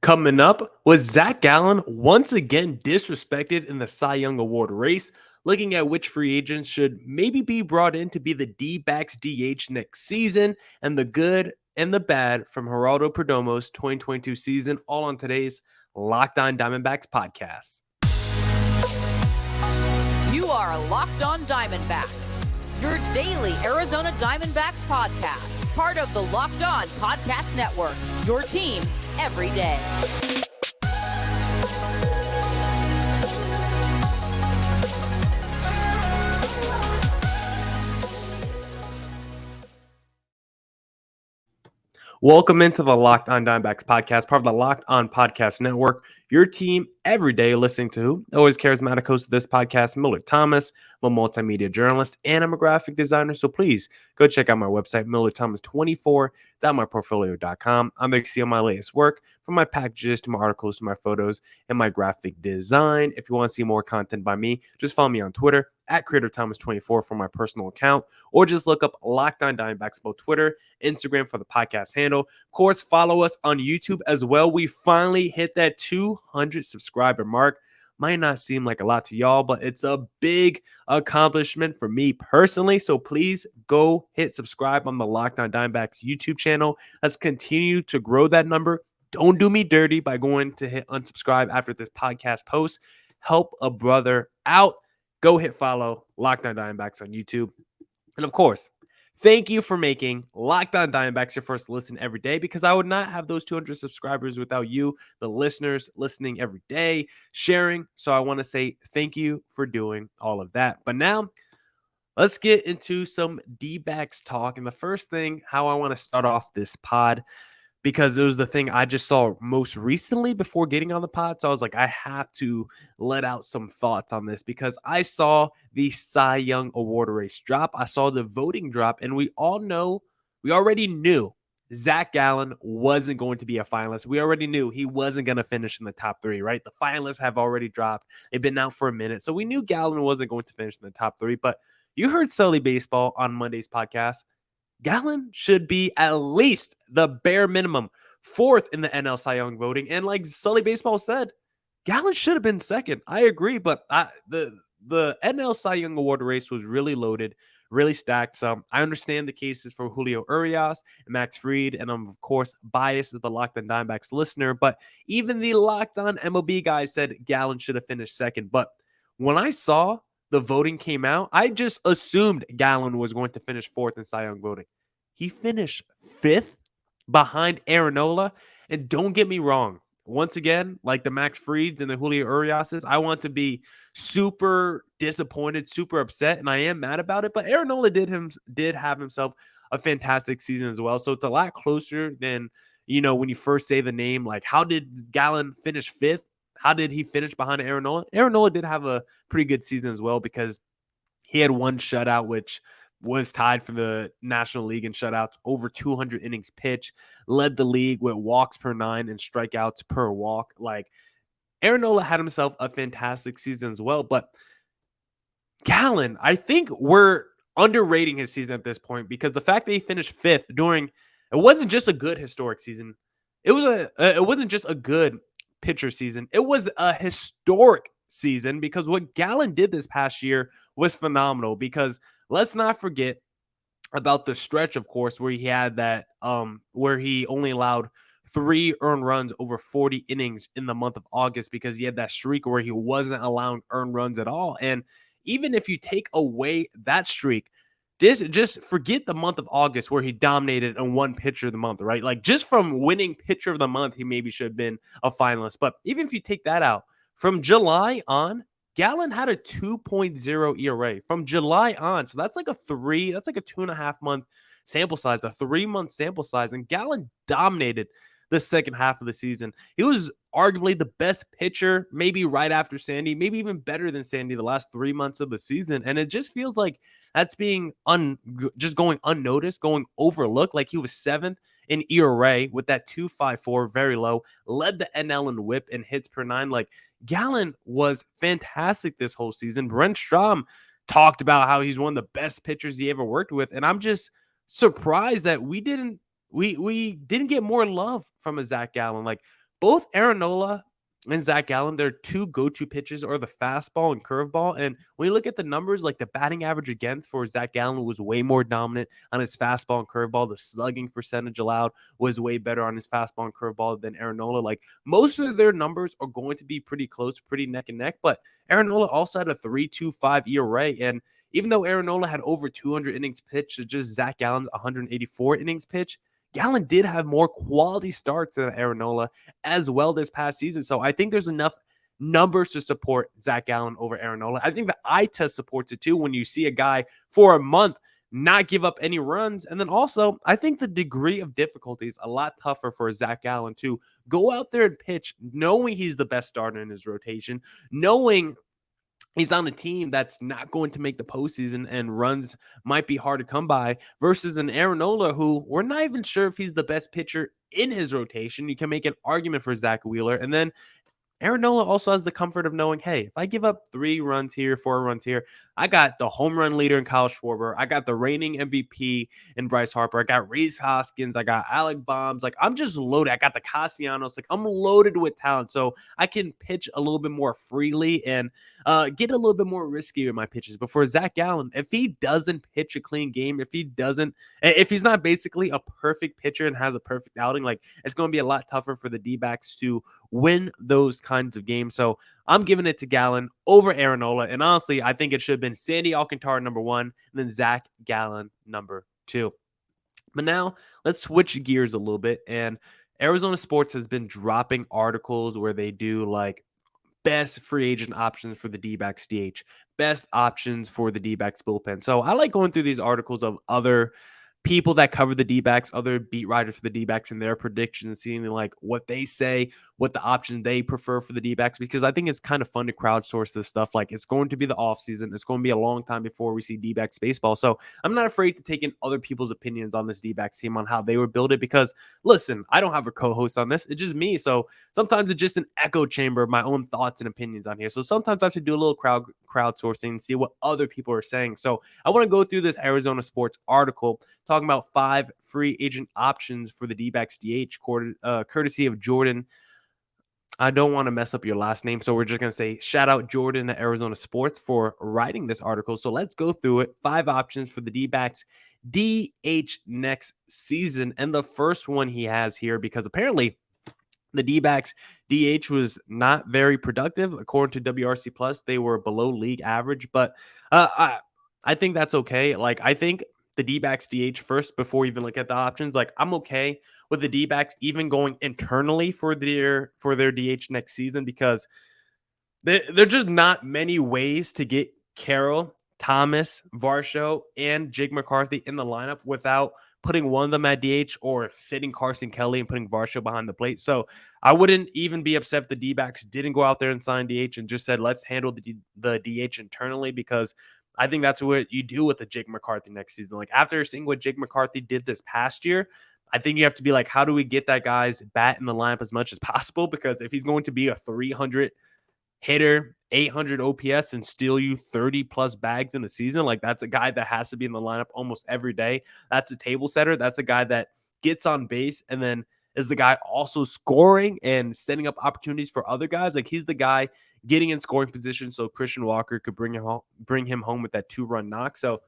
Coming up, was Zac Gallen once again disrespected in the Cy Young Award race? Looking at which free agents should maybe be brought in to be the Dbacks DH next season, and the good and the bad from Geraldo Perdomo's 2022 season, all on today's Locked On Diamondbacks podcast. You are Locked On Diamondbacks, your daily Arizona Diamondbacks podcast, part of the Locked On Podcast Network, your team every day. Welcome into the Locked On Diamondbacks podcast, part of the Locked On Podcast Network, your team every day listening to who? Always charismatic host of this podcast, Millard Thomas. I'm a multimedia journalist and I'm a graphic designer, so please go check out my website, millardthomas24.myportfolio.com. I'm there to see all my latest work, from my packages to my articles to my photos and my graphic design. If you want to see more content by me, just follow me on Twitter at CreatorThomas24 for my personal account, or just look up Locked On Diamondbacks, both Twitter, Instagram for the podcast handle. Of course, follow us on YouTube as well. We finally hit that 200 subscriber mark. Might not seem like a lot to y'all, but it's a big accomplishment for me personally. So please go hit subscribe on the Locked On Diamondbacks YouTube channel. Let's continue to grow that number. Don't do me dirty by going to hit unsubscribe after this podcast post. Help a brother out. Go hit follow Locked On Diamondbacks on YouTube. And of course, thank you for making Locked On Diamondbacks your first listen every day, because I would not have those 200 subscribers without you, the listeners, listening every day, sharing. So I want to say thank you for doing all of that. But now, let's get into some D-backs talk. And the first thing, how I want to start off this pod, because it was the thing I just saw most recently before getting on the pod. So I was like, I have to let out some thoughts on this, because I saw the Cy Young Award race drop. I saw the voting drop, and we already knew Zac Gallen wasn't going to be a finalist. We already knew he wasn't going to finish in the top three, right? The finalists have already dropped. They've been out for a minute. So we knew Gallen wasn't going to finish in the top three. But you heard Sully Baseball on Monday's podcast. Gallen should be at least the bare minimum fourth in the NL Cy Young voting. And like Sully Baseball said, Gallen should have been second. I agree, but the NL Cy Young Award race was really loaded, really stacked. So I understand the cases for Julio Urias and Max Fried, and I'm, of course, biased as the Locked On Diamondbacks listener, but even the Locked On MLB guys said Gallen should have finished second. But when I saw the voting came out, I just assumed Gallen was going to finish fourth in Cy Young voting. He finished fifth behind Aaron Nola. And don't get me wrong, once again, like the Max Frieds and the Julio Uriases, I want to be super disappointed, super upset, and I am mad about it. But Aaron Nola did have himself a fantastic season as well. So it's a lot closer than, when you first say the name. Like, how did Gallen finish fifth? How did he finish behind Aaron Nola? Aaron Nola did have a pretty good season as well, because he had one shutout, which was tied for the National League in shutouts, over 200 innings pitched, led the league with walks per 9 and strikeouts per walk. Like, Aaron Nola had himself a fantastic season as well. But Gallen, I think we're underrating his season at this point, because the fact that he finished fifth it wasn't just a good historic season. It wasn't just a good pitcher season. It was a historic season, because what Gallen did this past year was phenomenal. Because let's not forget about the stretch, of course, where he had that where he only allowed 3 earned runs over 40 innings in the month of August, because he had that streak where he wasn't allowing earned runs at all. And even if you take away that streak, just forget the month of August where he dominated and won pitcher of the month, right? Like, just from winning pitcher of the month, he maybe should have been a finalist. But even if you take that out, from July on, Gallen had a 2.0 ERA from July on. So that's like a 2.5 month sample size, a 3-month sample size. And Gallen dominated the second half of the season. He was arguably the best pitcher, maybe right after Sandy, maybe even better than Sandy the last 3 months of the season. And it just feels like that's being just going unnoticed, going overlooked. Like, he was 7th in ERA with that 2.54, very low, led the NL in whip and hits per 9. Like, Gallen was fantastic this whole season. Brent Strom talked about how he's one of the best pitchers he ever worked with. And I'm just surprised that we didn't get more love from a Zac Gallen. Like, both Aaron Nola and Zac Gallen, their two go-to pitches are the fastball and curveball. And when you look at the numbers, like the batting average against for Zac Gallen was way more dominant on his fastball and curveball. The slugging percentage allowed was way better on his fastball and curveball than Aaron Nola. Like most of their numbers are going to be pretty close, pretty neck and neck. But Aaron Nola also had a 3.25 ERA. And even though Aaron Nola had over 200 innings pitched to just Zac Gallen's 184 innings pitched, Gallen did have more quality starts than Aaron Nola as well this past season. So I think there's enough numbers to support Zac Gallen over Aaron Nola. I think the eye test supports it too when you see a guy for a month not give up any runs. And then also, I think the degree of difficulty is a lot tougher for Zac Gallen to go out there and pitch knowing he's the best starter in his rotation, knowing he's on a team that's not going to make the postseason and runs might be hard to come by versus an Aaron Nola who we're not even sure if he's the best pitcher in his rotation. You can make an argument for Zach Wheeler. And then Aaron Nola also has the comfort of knowing, hey, if I give up 3 runs here, 4 runs here, I got the home run leader in Kyle Schwarber. I got the reigning MVP in Bryce Harper. I got Rhys Hoskins. I got Alec Bombs. Like, I'm just loaded. I got the Castellanos. Like, I'm loaded with talent. So I can pitch a little bit more freely and get a little bit more risky with my pitches. But for Zac Gallen, if he doesn't pitch a clean game, if he's not basically a perfect pitcher and has a perfect outing, like, it's going to be a lot tougher for the D-backs to win those kinds of games. So I'm giving it to Gallen over Aaron Nola. And honestly, I think it should have been Sandy Alcantara number 1, and then Zac Gallen number 2. But now let's switch gears a little bit. And Arizona Sports has been dropping articles where they do like best free agent options for the D-backs DH, best options for the D-backs bullpen. So I like going through these articles of other people that cover the D-backs, other beat writers for the D-backs and their predictions, seeing like what they say, what the option they prefer for the D-backs, because I think it's kind of fun to crowdsource this stuff. Like, it's going to be the offseason. It's going to be a long time before we see D-backs baseball. So I'm not afraid to take in other people's opinions on this D-backs team, on how they would build it, because listen, I don't have a co-host on this. It's just me. So sometimes it's just an echo chamber of my own thoughts and opinions on here. So sometimes I have to do a little crowdsourcing and see what other people are saying. So I want to go through this Arizona Sports article talking about 5 free agent options for the D-backs DH, courtesy of Jordan. I don't want to mess up your last name, so we're just going to say shout out Jordan at Arizona Sports for writing this article. So let's go through it. 5 options for the D-backs DH next season. And the first one he has here, because apparently the D-backs DH was not very productive. According to WRC Plus, they were below league average, but I think that's okay. Like, I think the D-backs DH first before even look at the options. Like, I'm okay with the D-backs even going internally for their DH next season, because there just not many ways to get Carroll, Thomas, Varsho, and Jake McCarthy in the lineup without putting one of them at DH or sitting Carson Kelly and putting Varsho behind the plate. So I wouldn't even be upset if the D-backs didn't go out there and sign DH and just said, let's handle the DH internally, because I think that's what you do with the Jake McCarthy next season. Like, after seeing what Jake McCarthy did this past year, I think you have to be like, how do we get that guy's bat in the lineup as much as possible? Because if he's going to be a 300 hitter, 800 OPS, and steal you 30 plus bags in the season, like, that's a guy that has to be in the lineup almost every day. That's a table setter. That's a guy that gets on base and then is the guy also scoring and setting up opportunities for other guys. Like, he's the guy getting in scoring position so Christian Walker could bring him home with that 2-run knock. So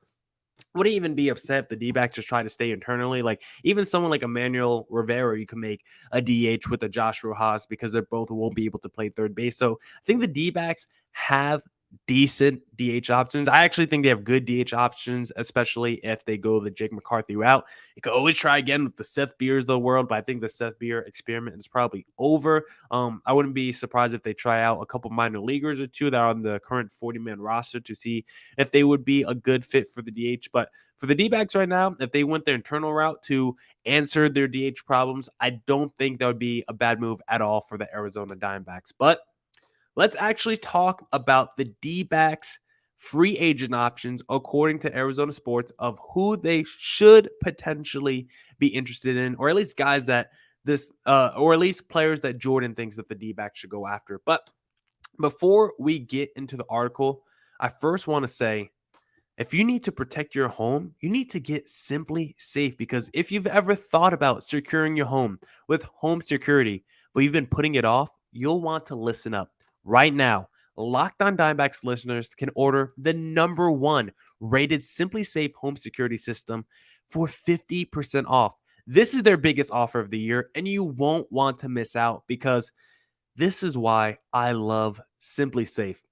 wouldn't even be upset if the D-backs just try to stay internally. Like, even someone like Emmanuel Rivera, you can make a DH with a Josh Rojas, because they both won't be able to play third base. So I think the D-backs have decent DH options. I actually think they have good DH options, especially if they go the Jake McCarthy route. You could always try again with the Seth Beers of the world, but I think the Seth Beer experiment is probably over. I wouldn't be surprised if they try out a couple minor leaguers or two that are on the current 40-man roster to see if they would be a good fit for the DH. But for the D-backs right now, if they went their internal route to answer their DH problems, I don't think that would be a bad move at all for the Arizona Diamondbacks. But let's actually talk about the D-backs free agent options according to Arizona Sports of who they should potentially be interested in, or at least guys that or at least players that Jordan thinks that the D-backs should go after. But before we get into the article, I first want to say, if you need to protect your home, you need to get Simply Safe, because if you've ever thought about securing your home with home security, but you've been putting it off, you'll want to listen up. Right now, Locked On Diamondbacks listeners can order the #1 rated Simply Safe home security system for 50% off. This is their biggest offer of the year, and you won't want to miss out because this is why I love Simply Safe.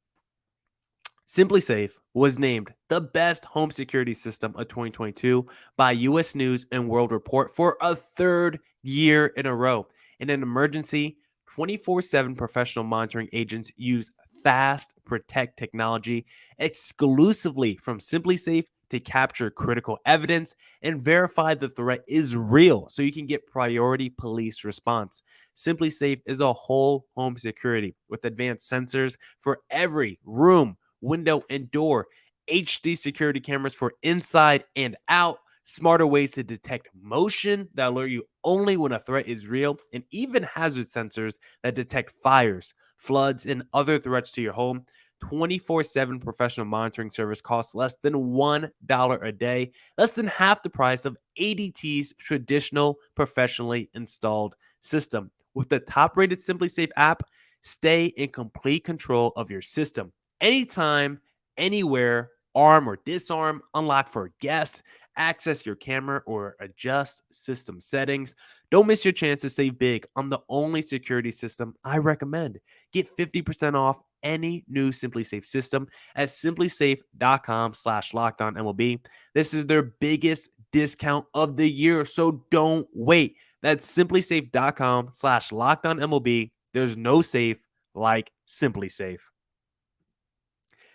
Simply Safe was named the best home security system of 2022 by US News and World Report for a third year in a row. In an emergency, 24/7 professional monitoring agents use Fast Protect technology exclusively from Simply Safe to capture critical evidence and verify the threat is real so you can get priority police response. Simply Safe is a whole home security with advanced sensors for every room, window, and door, HD security cameras for inside and out, smarter ways to detect motion that alert you only when a threat is real, and even hazard sensors that detect fires, floods, and other threats to your home. 24/7 professional monitoring service costs less than $1 a day, less than half the price of ADT's traditional professionally installed system. With the top-rated Simply Safe app, stay in complete control of your system. Anytime, anywhere, arm or disarm, unlock for guests, access your camera, or adjust system settings. Don't miss your chance to save big on the only security system I recommend. Get 50% off any new Simply Safe system at simplysafe.com/lockedonmlb. This is their biggest discount of the year, so don't wait. That's simplysafe.com/lockedonmlb. There's no safe like Simply Safe.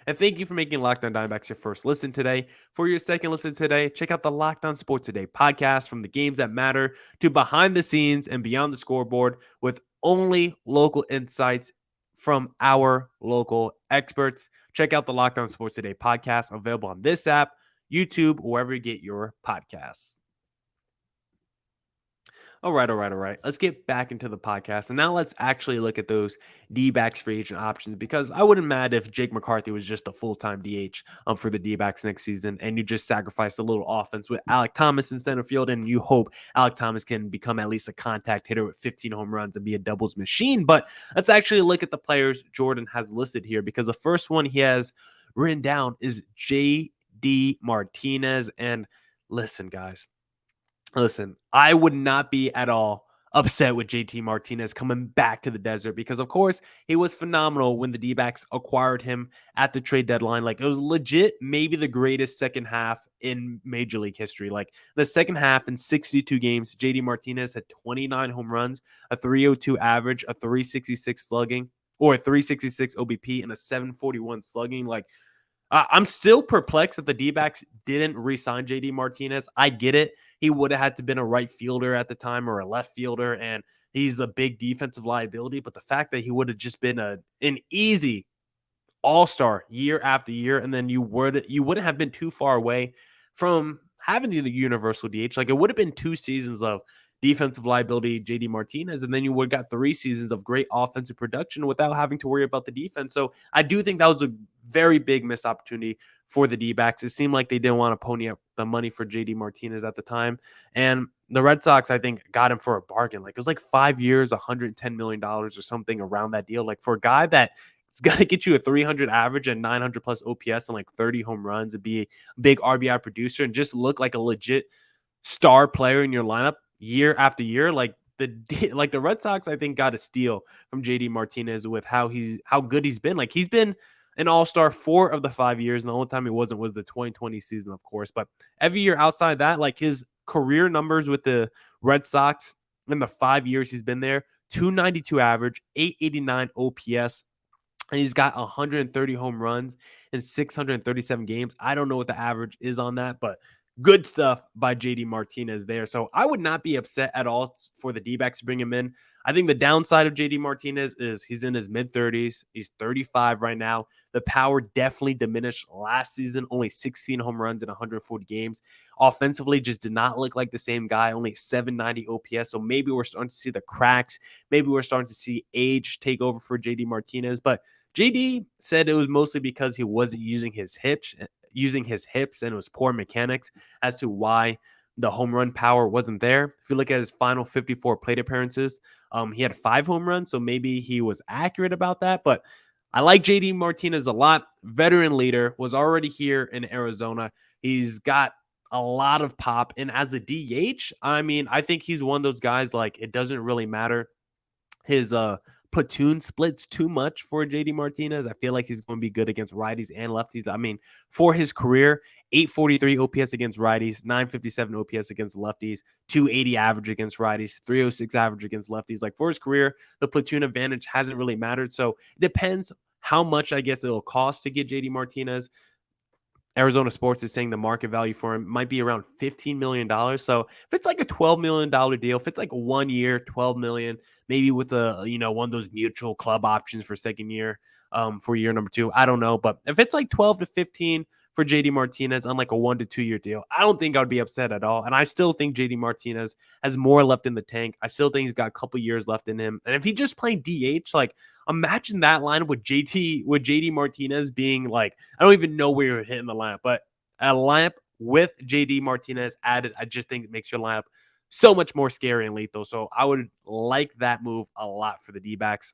And thank you for making Locked On Diamondbacks your first listen today. For your second listen today, check out the Locked On Sports Today podcast, from the games that matter to behind the scenes and beyond the scoreboard, with only local insights from our local experts. Check out the Locked On Sports Today podcast, available on this app, YouTube, wherever you get your podcasts. All right. Let's get back into the podcast. And now let's actually look at those D-backs free agent options, because I wouldn't mad if Jake McCarthy was just a full-time DH for the D-backs next season, and you just sacrifice a little offense with Alek Thomas in center field, and you hope Alek Thomas can become at least a contact hitter with 15 home runs and be a doubles machine. But let's actually look at the players Jordan has listed here, because the first one he has written down is J.D. Martinez. And listen, guys. Listen, I would not be at all upset with JT Martinez coming back to the desert, because, of course, he was phenomenal when the D-backs acquired him at the trade deadline. Like, it was legit maybe the greatest second half in Major League history. Like, the second half in 62 games, JD Martinez had 29 home runs, a 302 average, a 366 slugging, or a 366 OBP, and a 741 slugging. Like, I'm still perplexed that the D-backs didn't re-sign JD Martinez. I get it. He would have had to been a right fielder at the time or a left fielder, and he's a big defensive liability. But the fact that he would have just been an easy all-star year after year, and then you wouldn't have been too far away from having the universal DH. Like, it would have been 2 seasons of defensive liability JD Martinez, and then you would have got 3 seasons of great offensive production without having to worry about the defense. So I do think that was a very big missed opportunity for the D-backs. It seemed like they didn't want to pony up the money for JD Martinez at the time, and the Red Sox, I think, got him for a bargain. Like, it was like 5 years, $110 million or something around that deal. Like, for a guy that it's got to get you a 300 average and 900 plus OPS and like 30 home runs and be a big RBI producer and just look like a legit star player in your lineup year after year. Like the Red Sox, I think, got a steal from JD Martinez with how good he's been. Like, he's been an all-star 4 of the 5 years, and the only time he wasn't was the 2020 season, of course. But every year outside that, like, his career numbers with the Red Sox in the 5 years he's been there: 292 average, 889 OPS. And he's got 130 home runs in 637 games. I don't know what the average is on that, but good stuff by JD Martinez there. So I would not be upset at all for the D-backs to bring him in. I think the downside of JD Martinez is he's in his mid-30s. He's 35 right now. The power definitely diminished last season. Only 16 home runs in 140 games. Offensively, just did not look like the same guy. Only 790 OPS. So maybe we're starting to see the cracks. Maybe we're starting to see age take over for JD Martinez. But JD said it was mostly because he wasn't using his hips, and it was poor mechanics as to why the home run power wasn't there. If you look at his final 54 plate appearances, he had 5 home runs, so maybe he was accurate about that. But I like JD Martinez a lot. Veteran leader, was already here in Arizona. He's got a lot of pop. And as a DH, I mean, I think he's one of those guys, like, it doesn't really matter his platoon splits too much for JD Martinez. I feel like he's going to be good against righties and lefties. I mean, for his career, 843 OPS against righties, 957 OPS against lefties, 280 average against righties, 306 average against lefties. Like, for his career, the platoon advantage hasn't really mattered. So it depends how much, I guess, it'll cost to get JD Martinez. Arizona Sports is saying the market value for him might be around $15 million. So if it's like a $12 million deal, if it's like 1 year, $12 million, maybe with one of those mutual club options for second year, for year number 2, I don't know. But if it's like 12 to 15 for JD Martinez on like a 1 to 2 year deal, I don't think I would be upset at all. And I still think JD Martinez has more left in the tank. I still think he's got a couple years left in him. And if he just playing DH, like, imagine that line with JD Martinez being like, I don't even know where you're hitting the lineup, but a lineup with JD Martinez added, I just think it makes your lineup so much more scary and lethal. So I would like that move a lot for the D-backs.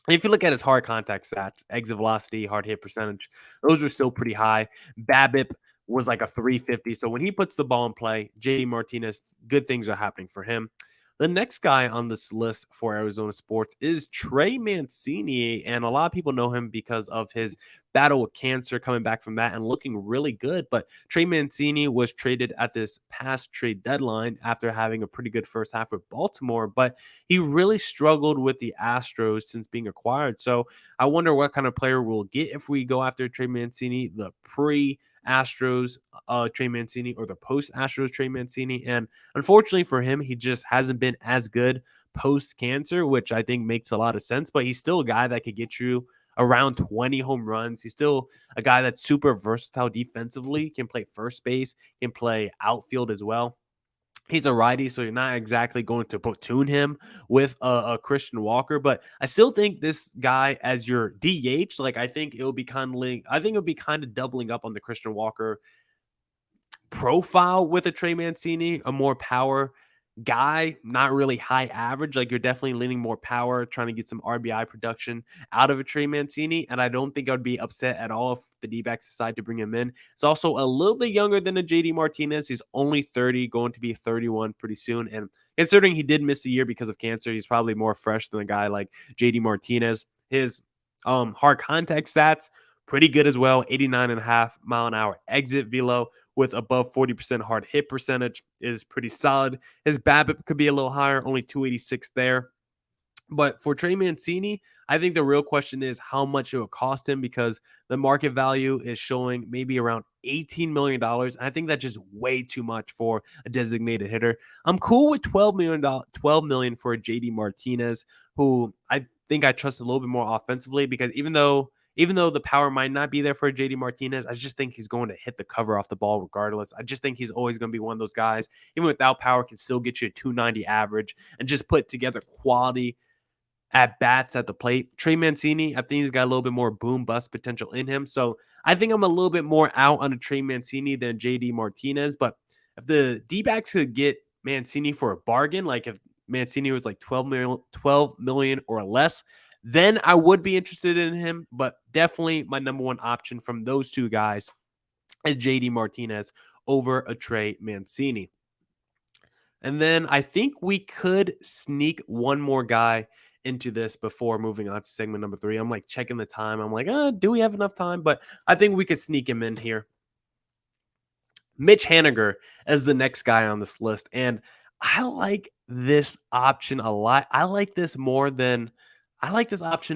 If you look at his hard contact stats, exit velocity, hard hit percentage, those are still pretty high. BABIP was like a 350. So when he puts the ball in play, JD Martinez, good things are happening for him. The next guy on this list for Arizona Sports is Trey Mancini, and a lot of people know him because of his battle with cancer, coming back from that and looking really good. But Trey Mancini was traded at this past trade deadline after having a pretty good first half with Baltimore, but he really struggled with the Astros since being acquired. So I wonder what kind of player we'll get if we go after Trey Mancini, the pre-Astros Trey Mancini or the post-Astros Trey Mancini. And unfortunately for him, he just hasn't been as good post-cancer, which I think makes a lot of sense. But he's still a guy that could get you around 20 home runs. He's still a guy that's super versatile defensively, can play first base, can play outfield as well. He's a righty, so you're not exactly going to platoon him with a Christian Walker, but I still think this guy as your DH, like, I think it'll be kind of doubling up on the Christian Walker profile with a Trey Mancini, a more power guy, not really high average. Like, you're definitely leaning more power, trying to get some RBI production out of a Trey Mancini. And I don't think I would be upset at all if the D-backs decide to bring him in. It's also a little bit younger than a JD Martinez. He's only 30, going to be 31 pretty soon. And considering he did miss a year because of cancer, he's probably more fresh than a guy like JD Martinez. His hard contact stats, pretty good as well. 89.5 mile an hour exit velo with above 40% hard hit percentage is pretty solid. His BABIP could be a little higher, only 286 there. But for Trey Mancini, I think the real question is how much it will cost him, because the market value is showing maybe around $18 million. I think that's just way too much for a designated hitter. I'm cool with $12 million for a JD Martinez, who I think I trust a little bit more offensively, because even though the power might not be there for JD Martinez, I just think he's going to hit the cover off the ball regardless. I just think he's always going to be one of those guys, even without power, can still get you a 290 average and just put together quality at bats at the plate. Trey Mancini, I think he's got a little bit more boom bust potential in him. So I think I'm a little bit more out on a Trey Mancini than JD Martinez. But if the D-backs could get Mancini for a bargain, like if Mancini was like 12 million or less, then I would be interested in him. But definitely my number one option from those two guys is JD Martinez over a Trey Mancini. And then I think we could sneak one more guy into this before moving on to segment number 3. I'm like checking the time. I'm like, do we have enough time? But I think we could sneak him in here. Mitch Haniger as the next guy on this list. And I like this option a lot. I like this option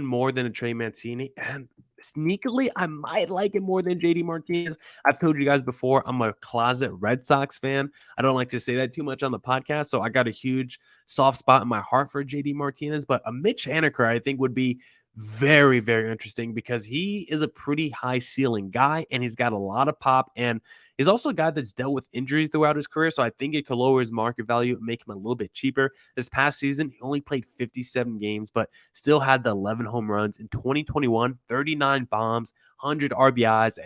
more than a Trey Mancini. And sneakily, I might like it more than JD Martinez. I've told you guys before, I'm a closet Red Sox fan. I don't like to say that too much on the podcast, so I got a huge soft spot in my heart for JD Martinez. But a Mitch Haniger, I think, would be very, very interesting, because he is a pretty high ceiling guy and he's got a lot of pop, and he's also a guy that's dealt with injuries throughout his career. So I think it could lower his market value and make him a little bit cheaper. This past season, he only played 57 games, but still had the 11 home runs in 2021, 39 bombs, 100 RBIs,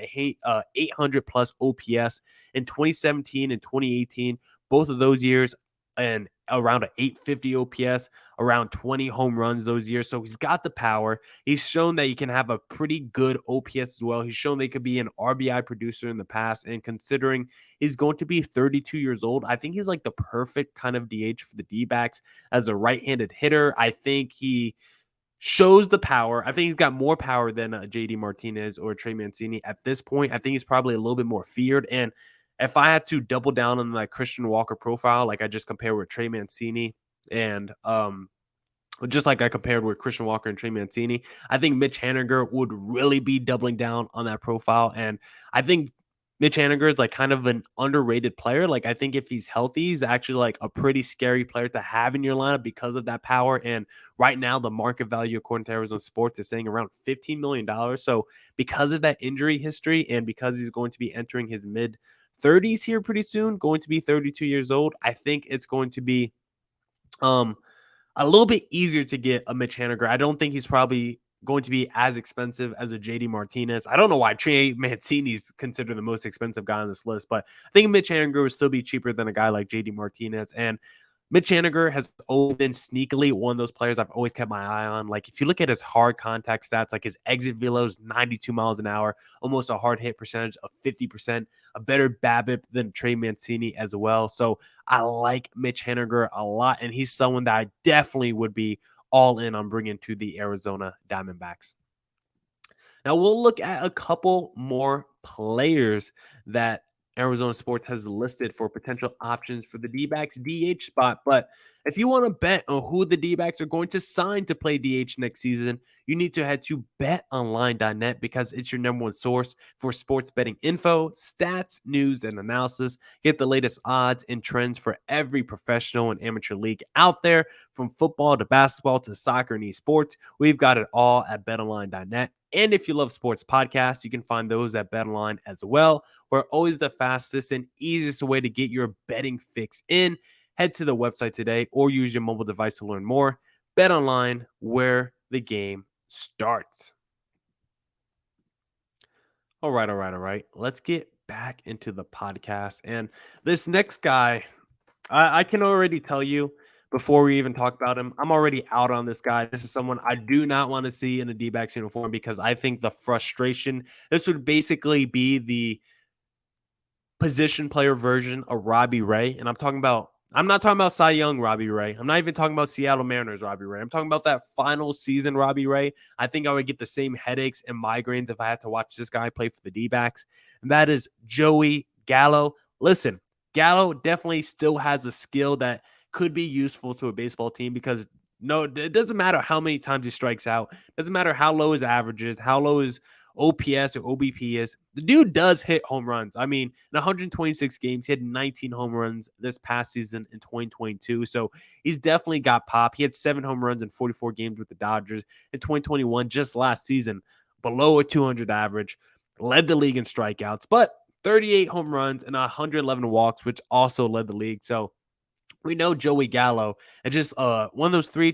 800 plus OPS in 2017 and 2018. both of those years, and around an 850 OPS, around 20 home runs those years. So he's got the power. He's shown that he can have a pretty good OPS as well. He's shown that he could be an RBI producer in the past. And considering he's going to be 32 years old, I think he's like the perfect kind of DH for the D-backs as a right-handed hitter. I think he shows the power. I think he's got more power than JD Martinez or Trey Mancini at this point. I think he's probably a little bit more feared. And if I had to double down on that Christian Walker profile, like I just compared with Trey Mancini and just like I compared with Christian Walker and Trey Mancini, I think Mitch Haniger would really be doubling down on that profile. And I think Mitch Haniger is like kind of an underrated player. Like I think if he's healthy, he's actually like a pretty scary player to have in your lineup because of that power. And right now, the market value, according to Arizona Sports, is saying around $15 million. So because of that injury history and because he's going to be entering his mid 30s here pretty soon, going to be 32 years old, I think it's going to be a little bit easier to get a Mitch Haniger. I don't think he's probably going to be as expensive as a JD Martinez. I don't know why Trey Mancini's considered the most expensive guy on this list, but I think Mitch Haniger would still be cheaper than a guy like JD Martinez. And Mitch Haniger has always been sneakily one of those players I've always kept my eye on. Like if you look at his hard contact stats, like his exit velo is 92 miles an hour, almost a hard hit percentage of 50%, a better BABIP than Trey Mancini as well. So I like Mitch Haniger a lot, and he's someone that I definitely would be all in on bringing to the Arizona Diamondbacks. Now we'll look at a couple more players that Arizona Sports has listed for potential options for the D-backs DH spot. But if you want to bet on who the D-backs are going to sign to play DH next season, you need to head to betonline.net because it's your number one source for sports betting info, stats, news, and analysis. Get the latest odds and trends for every professional and amateur league out there, from football to basketball to soccer and esports. We've got it all at betonline.net. And if you love sports podcasts, you can find those at BetOnline as well. We're always the fastest and easiest way to get your betting fix in. Head to the website today or use your mobile device to learn more. BetOnline, where the game starts. All right. Let's get back into the podcast. And this next guy, I can already tell you before we even talk about him, I'm already out on this guy. This is someone I do not want to see in a D-backs uniform because I think the frustration, this would basically be the position player version of Robbie Ray. And I'm not talking about Cy Young Robbie Ray. I'm not even talking about Seattle Mariners Robbie Ray. I'm talking about that final season Robbie Ray. I think I would get the same headaches and migraines if I had to watch this guy play for the D-backs. And that is Joey Gallo. Listen, Gallo definitely still has a skill that could be useful to a baseball team because it doesn't matter how many times he strikes out. It doesn't matter how low his average is, how low his OPS or OBP is. The dude does hit home runs. I mean, in 126 games, he had 19 home runs this past season in 2022. So he's definitely got pop. He had 7 home runs in 44 games with the Dodgers in 2021, just last season, below a 200 average, led the league in strikeouts, but 38 home runs and 111 walks, which also led the league. So we know Joey Gallo and just one of those three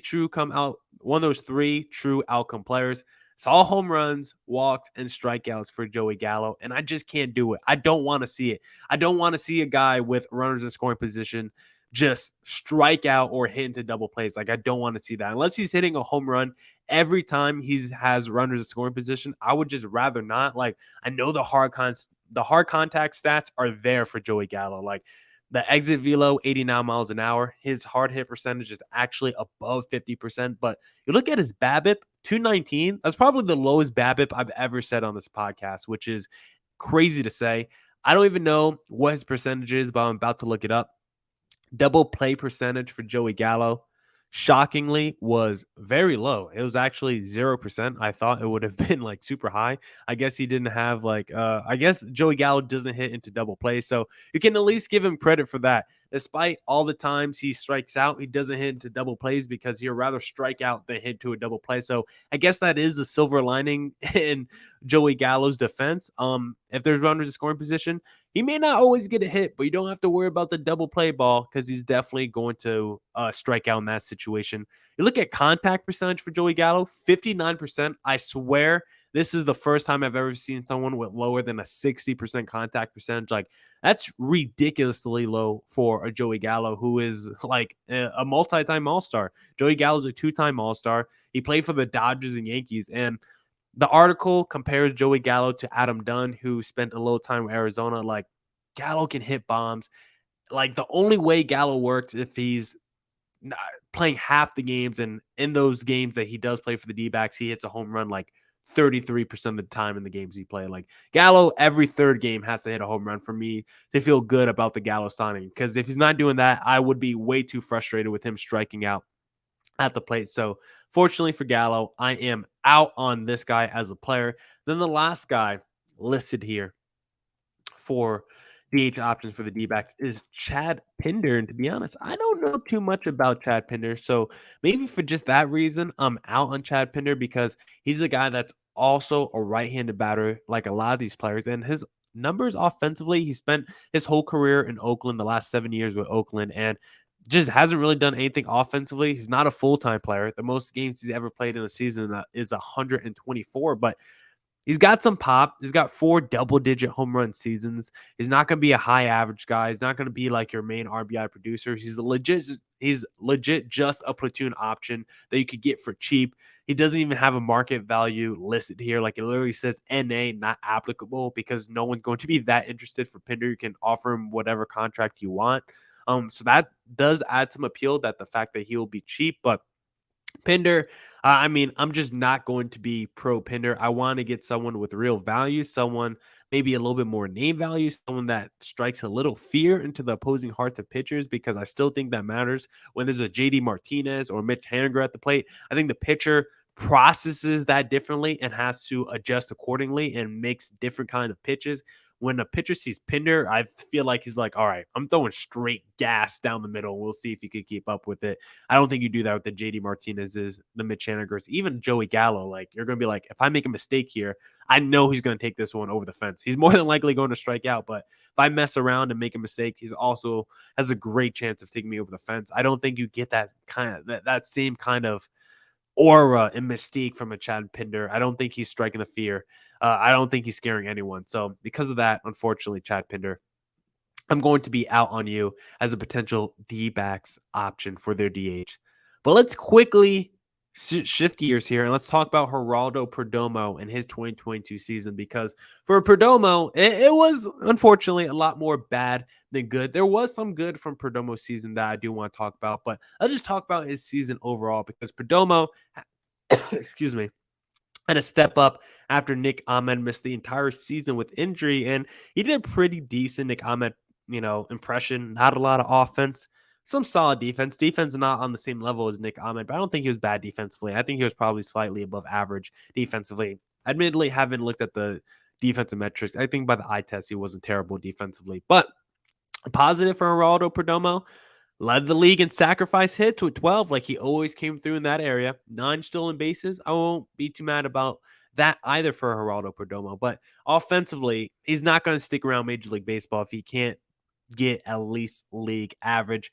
true outcome players. It's all home runs, walks, and strikeouts for Joey Gallo, and I just can't do it. I don't want to see it. I don't want to see a guy with runners in scoring position just strike out or hit into double plays. Like, I don't want to see that. Unless he's hitting a home run every time he has runners in scoring position, I would just rather not. Like, I know the hard contact stats are there for Joey Gallo. Like, the exit velo, 89 miles an hour. His hard hit percentage is actually above 50%. But you look at his BABIP, 219. That's probably the lowest BABIP I've ever said on this podcast, which is crazy to say. I don't even know what his percentage is, but I'm about to look it up. Double play percentage for Joey Gallo, shockingly, was very low. It was actually 0%. I thought it would have been like super high. I guess he didn't have I guess Joey Gallo doesn't hit into double plays. So you can at least give him credit for that. Despite all the times he strikes out, he doesn't hit into double plays because he'd rather strike out than hit to a double play. So I guess that is the silver lining in Joey Gallo's defense. If there's runners in scoring position, he may not always get a hit, but you don't have to worry about the double play ball because he's definitely going to strike out in that situation. You look at contact percentage for Joey Gallo, 59%. I swear This is the first time I've ever seen someone with lower than a 60% contact percentage. Like, that's ridiculously low for a Joey Gallo, who is like a multi-time All-Star. Joey Gallo's a two-time All-Star. He played for the Dodgers and Yankees. And the article compares Joey Gallo to Adam Dunn, who spent a little time with Arizona. Like, Gallo can hit bombs. Like, the only way Gallo works if he's not playing half the games, and in those games that he does play for the D-backs, he hits a home run like 33% of the time in the games he play. Like, Gallo, every third game has to hit a home run for me to feel good about the Gallo signing. Because if he's not doing that, I would be way too frustrated with him striking out at the plate. So fortunately for Gallo, I am out on this guy as a player. Then the last guy listed here for DH options for the D-backs is Chad Pinder. And to be honest, I don't know too much about Chad Pinder. So maybe for just that reason, I'm out on Chad Pinder, because he's a guy that's also a right-handed batter like a lot of these players. And his numbers offensively, he spent his whole career in Oakland, the last 7 years with Oakland, and just hasn't really done anything offensively. He's not a full-time player. The most games he's ever played in a season is 124, but he's got some pop. He's got 4 double-digit home run seasons. He's not going to be a high average guy. He's not going to be like your main RBI producer. He's legit just a platoon option that you could get for cheap. He doesn't even have a market value listed here. Like, it literally says NA, not applicable, because no one's going to be that interested for Pinder. You can offer him whatever contract you want. So that does add some appeal, that the fact that he will be cheap, but Pinder, I mean, I'm just not going to be pro Pinder. I want to get someone with real value, someone maybe a little bit more name value, someone that strikes a little fear into the opposing hearts of pitchers, because I still think that matters when there's a JD Martinez or Mitch Haniger at the plate. I think the pitcher processes that differently and has to adjust accordingly and makes different kind of pitches. When a pitcher sees Pinder, I feel like he's like, all right, I'm throwing straight gas down the middle. We'll see if he could keep up with it. I don't think you do that with the JD Martinez's, the Mitch Hanigers, even Joey Gallo. Like, you're going to be like, if I make a mistake here, I know he's going to take this one over the fence. He's more than likely going to strike out, but if I mess around and make a mistake, he's also has a great chance of taking me over the fence. I don't think you get that that same kind of aura and mystique from a Chad Pinder. I don't think he's striking the fear. I don't think he's scaring anyone. So because of that, unfortunately, Chad Pinder, I'm going to be out on you as a potential D-backs option for their DH. But let's quickly shift gears here and let's talk about Geraldo Perdomo and his 2022 season, because for Perdomo, it was unfortunately a lot more bad than good. There was some good from Perdomo's season that I do want to talk about, but let's just talk about his season overall, because Perdomo, excuse me, and a step up after Nick Ahmed missed the entire season with injury, and he did pretty decent. Nick Ahmed, impression, not a lot of offense, some solid defense. Defense not on the same level as Nick Ahmed, but I don't think he was bad defensively. I think he was probably slightly above average defensively. Admittedly, haven't looked at the defensive metrics. I think by the eye test, he wasn't terrible defensively, but positive for Geraldo Perdomo. Led the league in sacrifice hits with 12, like he always came through in that area. 9 stolen bases. I won't be too mad about that either for Geraldo Perdomo. But offensively, he's not going to stick around Major League Baseball if he can't get at least league average.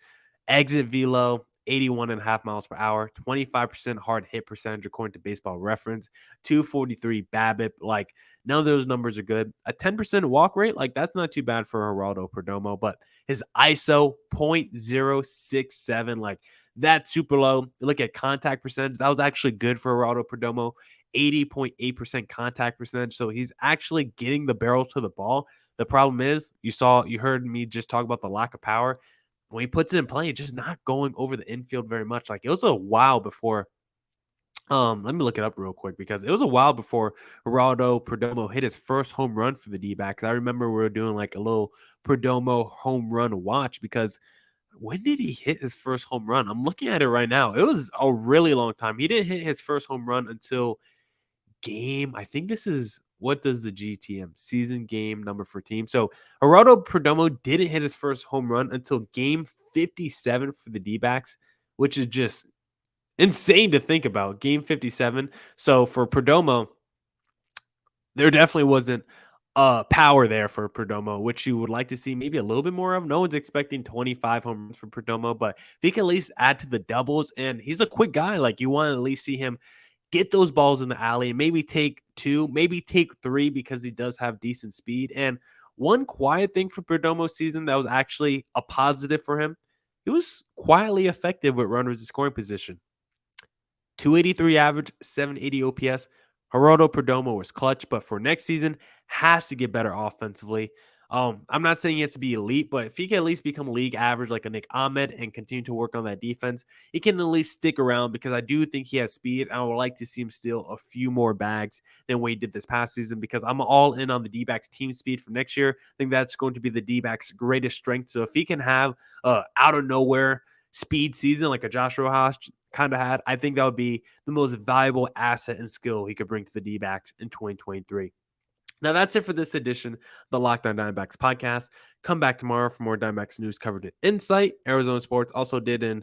Exit velo, 81.5 miles per hour, 25% hard hit percentage according to Baseball Reference, 243 BABIP. Like, none of those numbers are good. A 10% walk rate, like, that's not too bad for Geraldo Perdomo, but his ISO 0.067, like, that's super low. You look at contact percentage, that was actually good for Geraldo Perdomo, 80.8% contact percentage. So he's actually getting the barrel to the ball. The problem is, you heard me just talk about the lack of power. When he puts it in play, just not going over the infield very much. Like, it was a while before. Let me look it up real quick, because it was a while before Geraldo Perdomo hit his first home run for the D-backs. I remember we were doing like a little Perdomo home run watch, because when did he hit his first home run? I'm looking at it right now. It was a really long time. He didn't hit his first home run until I think this is, what does the GTM season game number for team? So Geraldo Perdomo didn't hit his first home run until game 57 for the D-backs, which is just insane to think about. Game 57. So for Perdomo, there definitely wasn't power there for Perdomo, which you would like to see maybe a little bit more of. No one's expecting 25 home runs from Perdomo, but if he can at least add to the doubles, and he's a quick guy, like, you want to at least see him get those balls in the alley and maybe take 2, maybe take 3 because he does have decent speed. And one quiet thing for Perdomo's season that was actually a positive for him, he was quietly effective with runners in scoring position. 283 average, 780 OPS. Geraldo Perdomo was clutch, but for next season, has to get better offensively. I'm not saying he has to be elite, but if he can at least become league average like a Nick Ahmed and continue to work on that defense, he can at least stick around because I do think he has speed. I would like to see him steal a few more bags than what he did this past season because I'm all in on the D-backs team speed for next year. I think that's going to be the D-backs' greatest strength. So if he can have out of nowhere speed season like a Josh Rojas kind of had, I think that would be the most valuable asset and skill he could bring to the D-backs in 2023. Now, that's it for this edition of the Locked On Diamondbacks podcast. Come back tomorrow for more Diamondbacks news covered in Insight. Arizona Sports also did an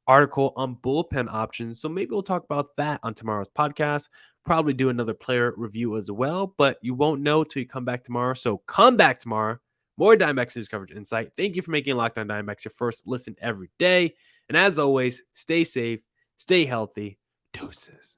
article on bullpen options, so maybe we'll talk about that on tomorrow's podcast. Probably do another player review as well, but you won't know till you come back tomorrow. So come back tomorrow. More Diamondbacks news coverage Insight. Thank you for making Locked On Diamondbacks your first listen every day. And as always, stay safe, stay healthy. Deuces.